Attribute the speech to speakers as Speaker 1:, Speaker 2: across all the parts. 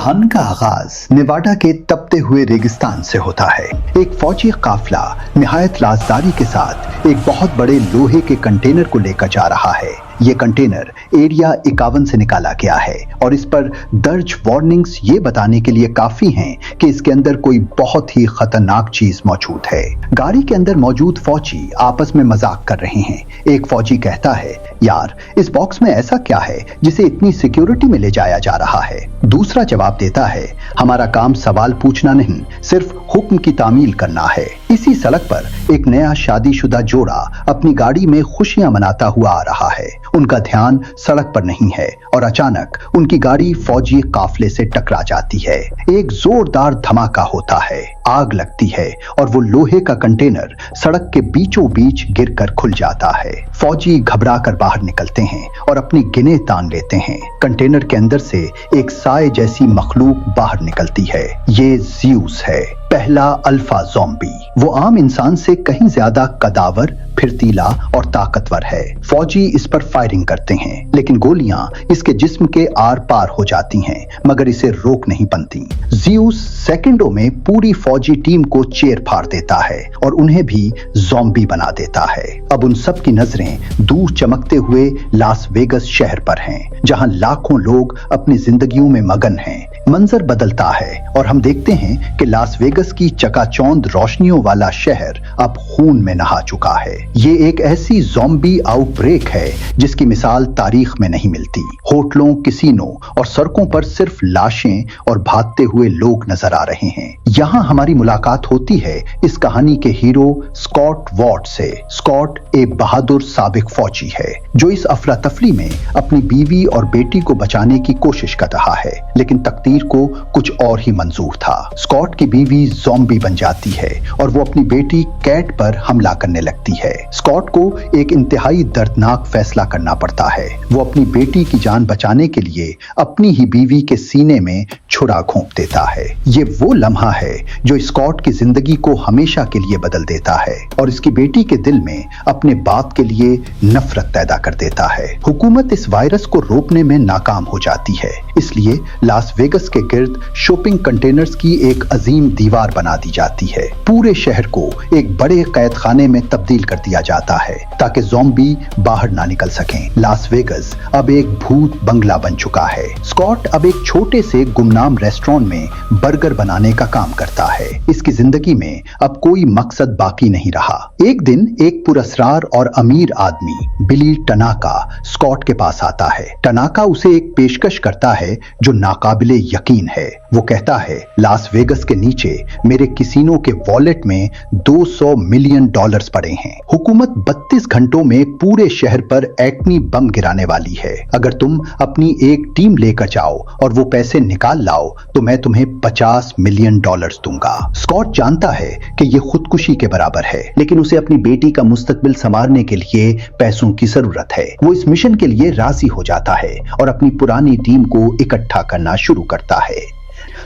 Speaker 1: कहानी का आगाज नेवाडा के तपते हुए रेगिस्तान से होता है। एक फौजी काफिला निहायत लाजदारी के साथ एक बहुत बड़े लोहे के कंटेनर को लेकर जा रहा है। ये कंटेनर एरिया 51 से निकाला गया है और इस पर दर्ज वार्निंग्स ये बताने के लिए काफी हैं कि इसके अंदर कोई बहुत ही खतरनाक चीज मौजूद है। गाड़ी के अंदर मौजूद फौजी आपस में मजाक कर रहे हैं। एक फौजी कहता है, यार इस बॉक्स में ऐसा क्या है जिसे इतनी सिक्योरिटी में ले जाया जा रहा है। दूसरा जवाब देता है, हमारा काम सवाल पूछना नहीं, सिर्फ हुक्म की तामील करना है। इसी सड़क पर एक नया शादीशुदा जोड़ा अपनी गाड़ी में खुशियां मनाता हुआ आ रहा है। उनका ध्यान सड़क पर नहीं है और अचानक उनकी गाड़ी फौजी काफिले से टकरा जाती है। एक जोरदार धमाका होता है, आग लगती है और वो लोहे का कंटेनर सड़क के बीचों बीच गिरकर खुल जाता है। फौजी घबरा कर बाहर निकलते हैं और अपनी गिने तान लेते हैं। कंटेनर के अंदर से एक साए जैसी मखलूक बाहर निकलती है। ये ज़्यूस है, पहला अल्फा ज़ॉम्बी। वो आम इंसान से कहीं ज्यादा कदावर, फिरतीला और ताकतवर है। फौजी इस पर फायरिंग करते हैं, लेकिन गोलियां इसके जिस्म के आर पार हो जाती हैं, मगर इसे रोक नहीं पाती। ज़्यूस सेकंडों में पूरी फौजी टीम को चीर फाड़ देता है और उन्हें भी ज़ॉम्बी बना देता है। अब उन सब की नजरें दूर चमकते हुए लास वेगस शहर पर हैं, जहां लाखों लोग अपनी जिंदगियों में मगन हैं। मंजर बदलता है और हम देखते हैं कि लास वेगस की चकाचौंध रोशनियों वाला शहर अब खून में नहा चुका है। ये एक ऐसी ज़ॉम्बी आउटब्रेक है जिसकी मिसाल तारीख में नहीं मिलती। होटलों, किसीनों और सड़कों पर सिर्फ लाशें और भागते हुए लोग नजर आ रहे हैं। यहाँ हमारी मुलाकात होती है इस कहानी के हीरो स्कॉट वॉर्ड से। स्कॉट एक बहादुर साबिक फौजी है जो इस अफरा तफरी में अपनी बीवी और बेटी को बचाने की कोशिश कर रहा है, लेकिन तकदीर को कुछ और ही मंजूर था। स्कॉट की बीवी ज़ॉम्बी बन जाती है और वो अपनी बेटी कैट पर हमला करने लगती है। स्कॉट को एक इंतहाई दर्दनाक फैसला करना पड़ता है। वो अपनी बेटी की जान बचाने के लिए अपनी ही बीवी के सीने में छुरा घोंप देता है। ये वो लम्हा है जो स्कॉट की जिंदगी को हमेशा के लिए बदल देता है और इसकी बेटी के दिल में अपने बाप के लिए नफरत पैदा कर देता है। हुकूमत इस वायरस को रोकने में नाकाम हो जाती है, इसलिए लास वेगस के गिर्द शॉपिंग कंटेनर्स की एक अजीम दीवार बना दी जाती है। पूरे शहर को एक बड़े कैद खाने में तब्दील कर दिया जाता है ताकि ज़ॉम्बी बाहर ना निकल सकें। लास वेगस अब एक भूत बंगला बन चुका है। स्कॉट अब एक छोटे से गुमनाम रेस्टोरेंट में बर्गर बनाने का काम करता है। इसकी जिंदगी में अब कोई मकसद बाकी नहीं रहा। एक दिन एक पुरस्कार और अमीर आदमी बिली टनाका स्कॉट के पास आता है। टनाका उसे एक पेशकश करता है जो नाकाबिले यकीन है। वो कहता है, लास वेगस के नीचे मेरे किसीनो के वॉलेट में $200 मिलियन पड़े हैं। हुकूमत 32 घंटों में पूरे शहर पर एटमी बम गिराने वाली है। अगर तुम अपनी एक टीम लेकर जाओ और वो पैसे निकाल लाओ तो मैं तुम्हें $50 मिलियन दूंगा। स्कॉट जानता है कि ये खुदकुशी के बराबर है, लेकिन उसे अपनी बेटी का मुस्तकबिल संवारने के लिए पैसों की जरूरत है। वो इस मिशन के लिए राजी हो जाता है और अपनी पुरानी टीम को इकट्ठा करना शुरू करता है।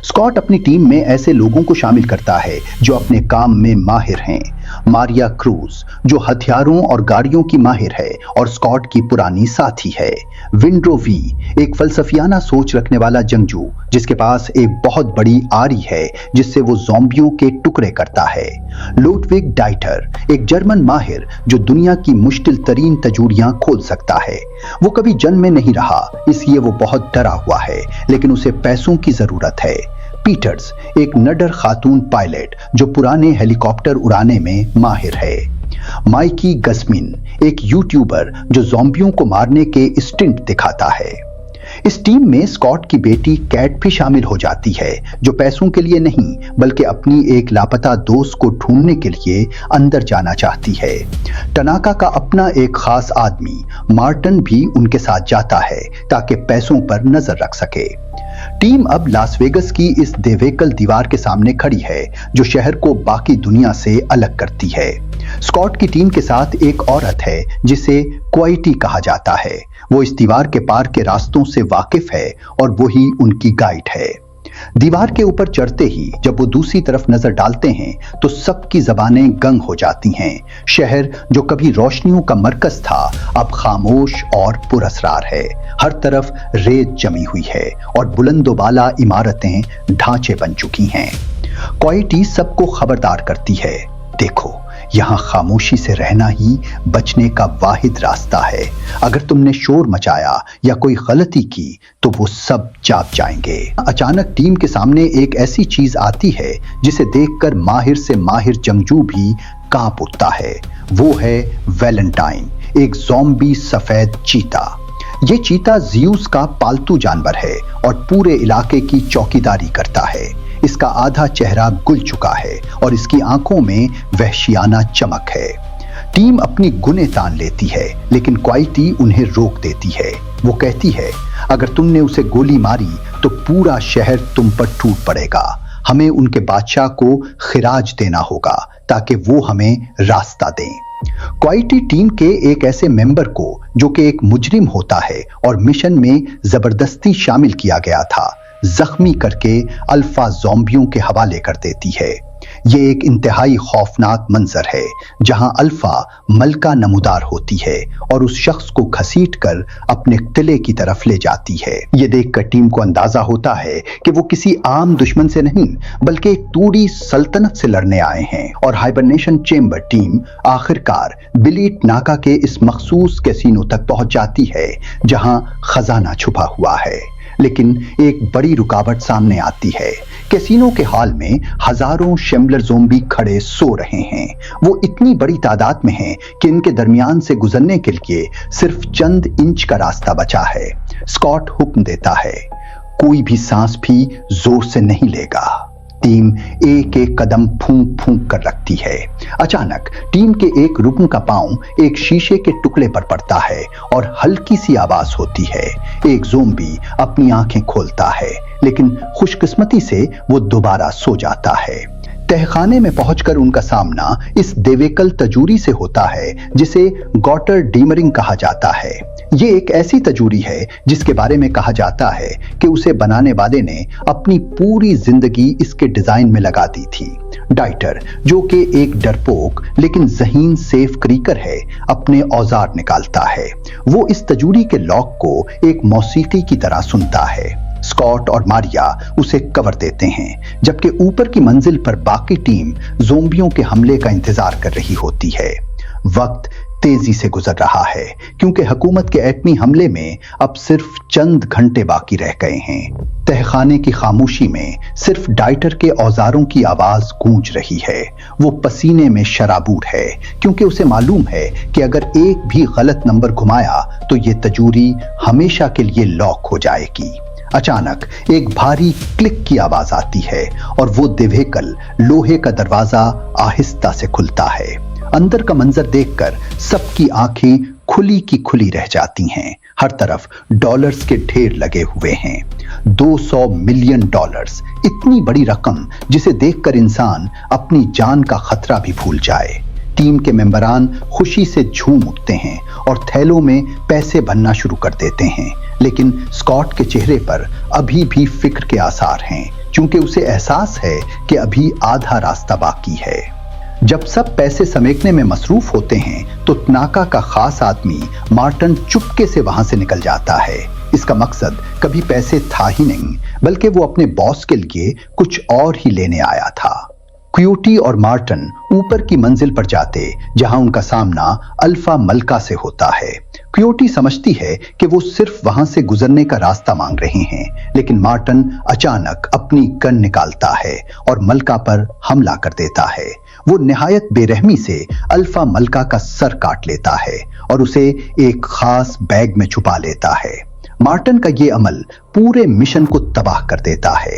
Speaker 1: स्कॉट अपनी टीम में ऐसे लोगों को शामिल करता है जो अपने काम में माहिर हैं। मारिया क्रूज जो हथियारों और गाड़ियों की माहिर है और स्कॉट की पुरानी साथी है। विंड्रो वी एक फलसफियाना सोच रखने वाला जंगजू जिसके पास एक बहुत बड़ी आरी है जिससे वो ज़ॉम्बियों के टुकड़े करता है। लुडविग डाइटर एक जर्मन माहिर जो दुनिया की मुश्किल तरीन तजूरियां खोल सकता है। वो कभी जंग में नहीं रहा, इसलिए वो बहुत डरा हुआ है, लेकिन उसे पैसों की जरूरत है। पीटर्स एक नडर खातून पायलट जो पुराने हेलीकॉप्टर उड़ाने में माहिर है। माइकी गस्मिन एक यूट्यूबर जो ज़ॉम्बियों को मारने के स्टिंट दिखाता है। इस टीम में स्कॉट की बेटी कैट भी शामिल हो जाती है जो पैसों के लिए नहीं बल्कि अपनी एक लापता दोस्त को ढूंढने के लिए अंदर जाना चाहती है। टनाका का अपना एक खास आदमी मार्टिन भी उनके साथ जाता है ताकि पैसों पर नजर रख सके। टीम अब लास वेगस की इस देवेकल दीवार के सामने खड़ी है जो शहर को बाकी दुनिया से अलग करती है। स्कॉट की टीम के साथ एक औरत है जिसे क्वाइटी कहा जाता है। वो इस दीवार के पार के रास्तों से वाकिफ है और वही उनकी गाइड है। दीवार के ऊपर चढ़ते ही जब वो दूसरी तरफ नजर डालते हैं तो सबकी जबानें गंग हो जाती हैं। शहर जो कभी रोशनियों का मरकज था अब खामोश और पुरअसरार है। हर तरफ रेत जमी हुई है और बुलंदोबाला इमारतें ढांचे बन चुकी हैं। क्वाइटी सबको खबरदार करती है, देखो यहाँ खामोशी से रहना ही बचने का वाहिद रास्ता है। अगर तुमने शोर मचाया या कोई गलती की तो वो सब जाग जाएंगे। अचानक टीम के सामने एक ऐसी चीज आती है जिसे देखकर माहिर से माहिर जंगजू भी कांप उठता है। वो है वैलेंटाइन, एक ज़ॉम्बी सफेद चीता। ये चीता ज़्यूस का पालतू जानवर है और पूरे इलाके की चौकीदारी करता है। इसका आधा चेहरा गुल चुका है और इसकी आंखों में वहशियाना चमक है। टीम अपनी गुनें तान लेती है लेकिन क्वाइटी उन्हें रोक देती है। वो कहती है, अगर तुमने उसे गोली मारी तो पूरा शहर तुम पर टूट पड़ेगा। हमें उनके बादशाह को खिराज देना होगा ताकि वो हमें रास्ता दें। क्वाइटी टीम के एक ऐसे मेंबर को जो कि एक मुजरिम होता है और मिशन में जबरदस्ती शामिल किया गया था, जख्मी करके अल्फा ज़ॉम्बियों के हवाले कर देती है। ये एक इंतहाई खौफनाक मंजर है जहां अल्फा मलका नमूदार होती है और उस शख्स को घसीटकर अपने किले की तरफ ले जाती है। ये देखकर टीम को अंदाजा होता है कि वो किसी आम दुश्मन से नहीं बल्कि एक टूटी सल्तनत से लड़ने आए हैं और हाइबरनेशन चेंबर टीम आखिरकार बिलीट नाका के इस मखसूस कैसीनो तक पहुंच जाती है जहां खजाना छुपा हुआ है। लेकिन एक बड़ी रुकावट सामने आती है। कैसीनो के हॉल में हजारों शेम्बलर ज़ॉम्बी खड़े सो रहे हैं। वो इतनी बड़ी तादाद में हैं कि इनके दरमियान से गुजरने के लिए सिर्फ चंद इंच का रास्ता बचा है। स्कॉट हुक्म देता है, कोई भी सांस भी जोर से नहीं लेगा। टीम एक एक कदम फूंक फूंक कर रखती है। अचानक टीम के एक रुकन का पांव एक शीशे के टुकड़े पर पड़ता है और हल्की सी आवाज होती है। एक ज़ॉम्बी अपनी आंखें खोलता है लेकिन खुशकिस्मती से वो दोबारा सो जाता है। तहखाने में पहुंचकर उनका सामना इस देवेकल तजूरी से होता है जिसे गॉटर डीमरिंग कहा जाता है। ये एक ऐसी तजूरी है जिसके बारे में कहा जाता है कि उसे बनाने वाले ने अपनी पूरी जिंदगी इसके डिजाइन में लगा दी थी। डाइटर, जो कि एक डरपोक लेकिन ज़हीन सेफ क्रीकर है, अपने औजार निकालता है। वो इस तजूरी के लॉक को एक मौसीकी की तरह सुनता है। स्कॉट और मारिया उसे कवर देते हैं जबकि ऊपर की मंजिल पर बाकी टीम ज़ॉम्बियों के हमले का इंतजार कर रही होती है। वक्त तेजी से गुजर रहा है क्योंकि हुकूमत के एटमी हमले में अब सिर्फ चंद घंटे बाकी रह गए हैं। तहखाने की खामोशी में सिर्फ डाइटर के औजारों की आवाज गूंज रही है। वो पसीने में शराबूर है क्योंकि उसे मालूम है कि अगर एक भी गलत नंबर घुमाया तो ये तजूरी हमेशा के लिए लॉक हो जाएगी। अचानक एक भारी क्लिक की आवाज आती है और वो दिवेकल लोहे का दरवाजा आहिस्ता से खुलता है। अंदर का मंजर देखकर सबकी आंखें खुली की खुली रह जाती हैं। हर तरफ डॉलर्स के ढेर लगे हुए हैं। 200 मिलियन डॉलर्स, इतनी बड़ी रकम जिसे देखकर इंसान अपनी जान का खतरा भी भूल जाए। टीम के मेंबरान खुशी से झूम उठते हैं और थैलों में पैसे भरना शुरू कर देते हैं। लेकिन स्कॉट के चेहरे पर अभी भी फिक्र के आसार हैं क्योंकि उसे एहसास है कि अभी आधा रास्ता बाकी है। जब सब पैसे समेटने में मसरूफ होते हैं तो नाका का खास आदमी मार्टन चुपके से वहां से निकल जाता है। इसका मकसद कभी पैसे था ही नहीं बल्कि वो अपने बॉस के लिए कुछ और ही लेने आया था। क्यूटी और मार्टन ऊपर की मंजिल पर जाते जहां उनका सामना अल्फा मलका से होता है। क्यूटी समझती है कि वो सिर्फ वहां से गुजरने का रास्ता मांग रहे हैं, लेकिन मार्टन अचानक अपनी गन निकालता है और मलका पर हमला कर देता है। वो निहायत बेरहमी से अल्फा मलका का सर काट लेता है और उसे एक खास बैग में छुपा लेता है। मार्टन का ये अमल पूरे मिशन को तबाह कर देता है।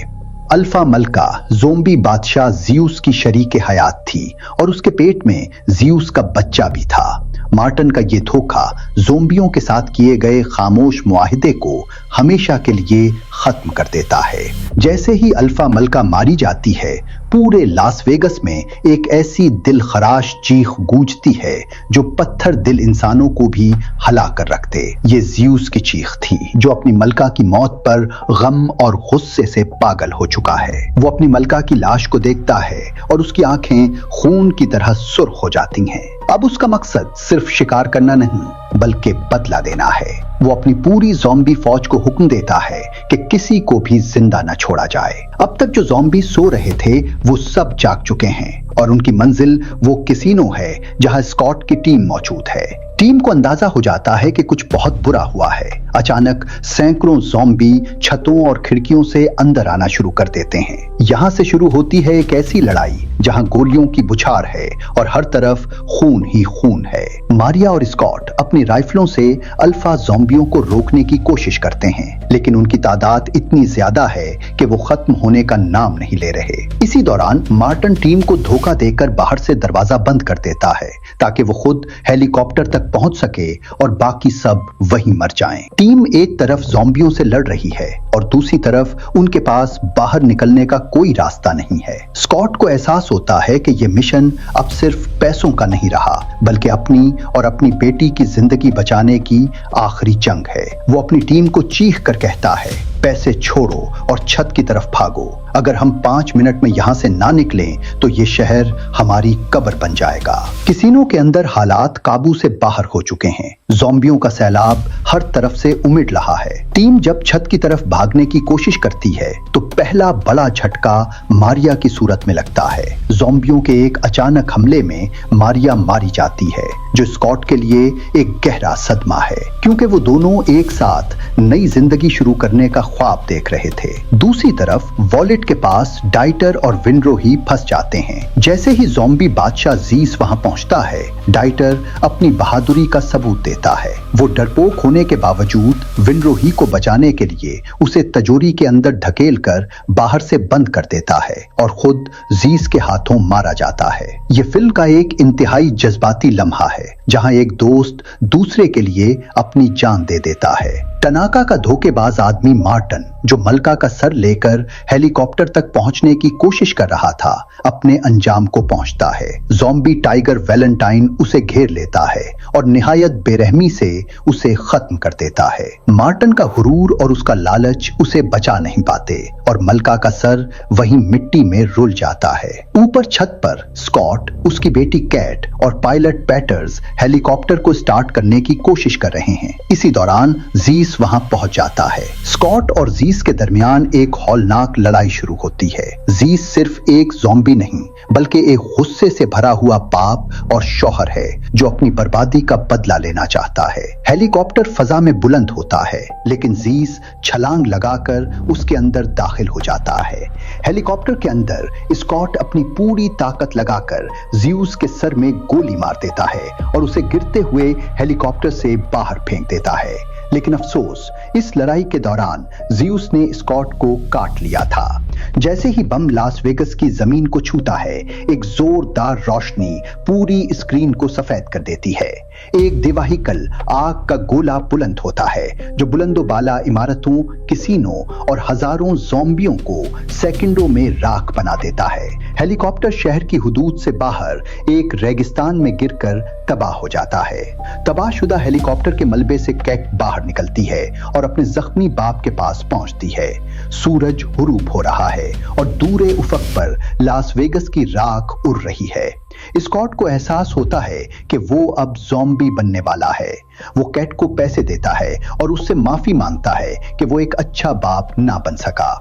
Speaker 1: अल्फा मलका ज़ॉम्बी बादशाह ज़्यूस की शरीके हयात थी और उसके पेट में ज़्यूस का बच्चा भी था। मार्टन का ये धोखा ज़ोंबियों के साथ किए गए खामोश मुआहिदे को हमेशा के लिए खत्म कर देता है। जैसे ही अल्फा मलका मारी जाती है, पूरे लास वेगस में एक ऐसी दिल खराश चीख गूंजती है जो पत्थर दिल इंसानों को भी हला कर रखते। ये ज़्यूस की चीख थी जो अपनी मलका की मौत पर गम और गुस्से से पागल हो चुका है। वो अपनी मलका की लाश को देखता है और उसकी आंखें खून की तरह सुर्ख हो जाती हैं। अब उसका मकसद सिर्फ शिकार करना नहीं बल्कि बदला देना है। वो अपनी पूरी ज़ॉम्बी फौज को हुक्म देता है कि किसी को भी जिंदा न छोड़ा जाए। अब तक जो ज़ॉम्बी सो रहे थे वो सब जाग चुके हैं और उनकी मंजिल वो कैसीनो है जहां स्कॉट की टीम मौजूद है। टीम को अंदाजा हो जाता है कि कुछ बहुत बुरा हुआ है। अचानक सैकड़ों ज़ॉम्बी छतों और खिड़कियों से अंदर आना शुरू कर देते हैं। यहाँ से शुरू होती है एक ऐसी लड़ाई जहाँ गोलियों की बुछार है और हर तरफ खून ही खून है। मारिया और स्कॉट अपनी राइफलों से अल्फा ज़ॉम्बियों को रोकने की कोशिश करते हैं, लेकिन उनकी तादाद इतनी ज्यादा है कि वो खत्म होने का नाम नहीं ले रहे। इसी दौरान मार्टन टीम को धोखा देकर बाहर से दरवाजा बंद कर देता है ताकि वो खुद हेलीकॉप्टर तक पहुंच सके और बाकी सब वहीं मर जाएं। टीम एक तरफ ज़ॉम्बियों से लड़ रही है और दूसरी तरफ उनके पास बाहर निकलने का कोई रास्ता नहीं है। स्कॉट को एहसास होता है कि यह मिशन अब सिर्फ पैसों का नहीं रहा बल्कि अपनी और अपनी बेटी की जिंदगी बचाने की आखिरी जंग है। वो अपनी टीम को चीख कर कहता है, पैसे छोड़ो और छत की तरफ भागो। अगर हम 5 मिनट में यहाँ से ना निकलें तो ये शहर हमारी कब्र बन जाएगा। कैसीनो के अंदर हालात काबू से बाहर हो चुके हैं। ज़ॉम्बियों का सैलाब हर तरफ से उमड़ रहा है। टीम जब छत की तरफ भागने की कोशिश करती है तो पहला बड़ा झटका मारिया की सूरत में लगता है। ज़ॉम्बियों के एक अचानक हमले में मारिया मारी जाती है, जो स्कॉट के लिए एक गहरा सदमा है क्योंकि वो दोनों एक साथ नई जिंदगी शुरू करने का ख्वाब देख रहे थे। दूसरी तरफ वॉलेट के पास डाइटर और विंड्रो ही फंस जाते हैं। जैसे ही ज़ॉम्बी बादशाह ज़ीस वहां पहुंचता है, डाइटर अपनी बहादुरी का सबूत देता है। वो डरपोक होने के बावजूद विंड्रो ही को बचाने के लिए उसे तिजोरी के अंदर धकेल कर बाहर से बंद कर देता है और खुद ज़ीस के हाथों मारा जाता है। ये फिल्म का एक इंतहाई जज्बाती लम्हा है जहां एक दोस्त दूसरे के लिए अपनी जान दे देता है। टनाका का धोखेबाज आदमी मार्टन, जो मलका का सर लेकर हेलीकॉप्टर तक पहुंचने की कोशिश कर रहा था, अपने अंजाम को पहुंचता है। ज़ॉम्बी टाइगर वैलेंटाइन उसे घेर लेता है और निहायत बेरहमी से उसे खत्म कर देता है। मार्टन का हुरूर और उसका लालच उसे बचा नहीं पाते और मलका का सर वहीं मिट्टी में रुल जाता है। ऊपर छत पर स्कॉट, उसकी बेटी कैट और पायलट पैटर्स हेलीकॉप्टर को स्टार्ट करने की कोशिश कर रहे हैं। इसी दौरान ज़ीस वहां पहुंच जाता है। स्कॉट और ज़ीस के दरमियान एक हौलनाक लड़ाई शुरू होती है। ज़ीस सिर्फ एक ज़ॉम्बी नहीं बल्कि एक गुस्से से भरा हुआ बाप और शौहर है जो अपनी बर्बादी का बदला लेना चाहता है। हेलीकॉप्टर फजा में बुलंद होता है लेकिन ज़ीस छलांग लगाकर उसके अंदर दाखिल हो जाता है। हेलीकॉप्टर के अंदर स्कॉट अपनी पूरी ताकत लगाकर ज़्यूस के सर में गोली मार देता है और उसे गिरते हुए हेलीकॉप्टर से बाहर फेंक देता है। लेकिन अफसोस, इस लड़ाई के दौरान ज़्यूस ने स्कॉट को काट लिया था। जैसे ही बम लास वेगस की जमीन को छूता है, एक जोरदार रोशनी पूरी स्क्रीन को सफेद कर देती है। एक दिवाहिकल आग का गोला बुलंद होता है जो बुलंदो बाला इमारतों, कैसीनो और हजारों ज़ॉम्बियों को सेकंडों में राख बना देता है। हेलीकॉप्टर शहर की हुदूद से बाहर एक रेगिस्तान में गिरकर तबाह हो जाता है। तबाहशुदा हेलीकॉप्टर के मलबे से कैट बाहर निकलती है और अपने जख्मी बाप के पास पहुंचती है। सूरज हुरूब हो रहा है और दूरे उफक पर लास वेगस की राख उड़ रही है। स्कॉट को एहसास होता है कि वो अब ज़ॉम्बी बनने वाला है। वो कैट को पैसे देता है और उससे माफी मांगता है कि वो एक अच्छा बाप ना बन सका।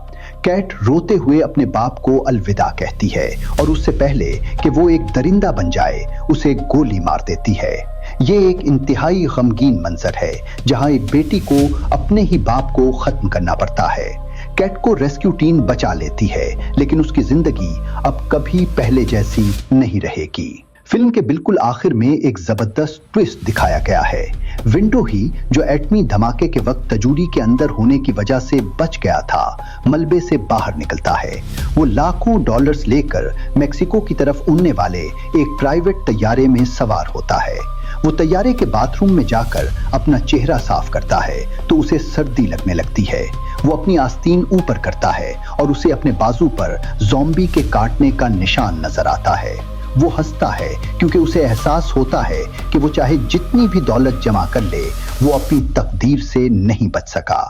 Speaker 1: कैट रोते हुए अपने बाप को अलविदा कहती है और उससे पहले कि वो एक दरिंदा बन जाए, उसे गोली मार देती है। ये एक इंतहाई गमगीन मंजर है जहां एक बेटी को अपने ही बाप को खत्म करना पड़ता है। कैट को रेस्क्यू टीम बचा लेती है लेकिन उसकी जिंदगी अब कभी पहले जैसी नहीं रहेगी। फिल्म के बिल्कुल आखिर में एक जबरदस्त ट्विस्ट दिखाया गया है। विंडो ही, जो एटमी धमाके के वक्त तजूरी के अंदर होने की वजह से बच गया था, मलबे से बाहर निकलता है। वो लाखों डॉलर्स लेकर मेक्सिको की तरफ उड़ने वाले एक प्राइवेट तैयारे में सवार होता है। وہ طیارے کے बाथरूम में जाकर अपना चेहरा साफ करता है तो उसे सर्दी लगने लगती है। वो अपनी आस्तीन ऊपर करता है और उसे अपने बाजू पर ज़ॉम्बी के काटने का निशान नजर आता है। वो हंसता है क्योंकि उसे एहसास होता है कि वो चाहे जितनी भी दौलत जमा कर ले, वो अपनी तकदीर से नहीं बच सका।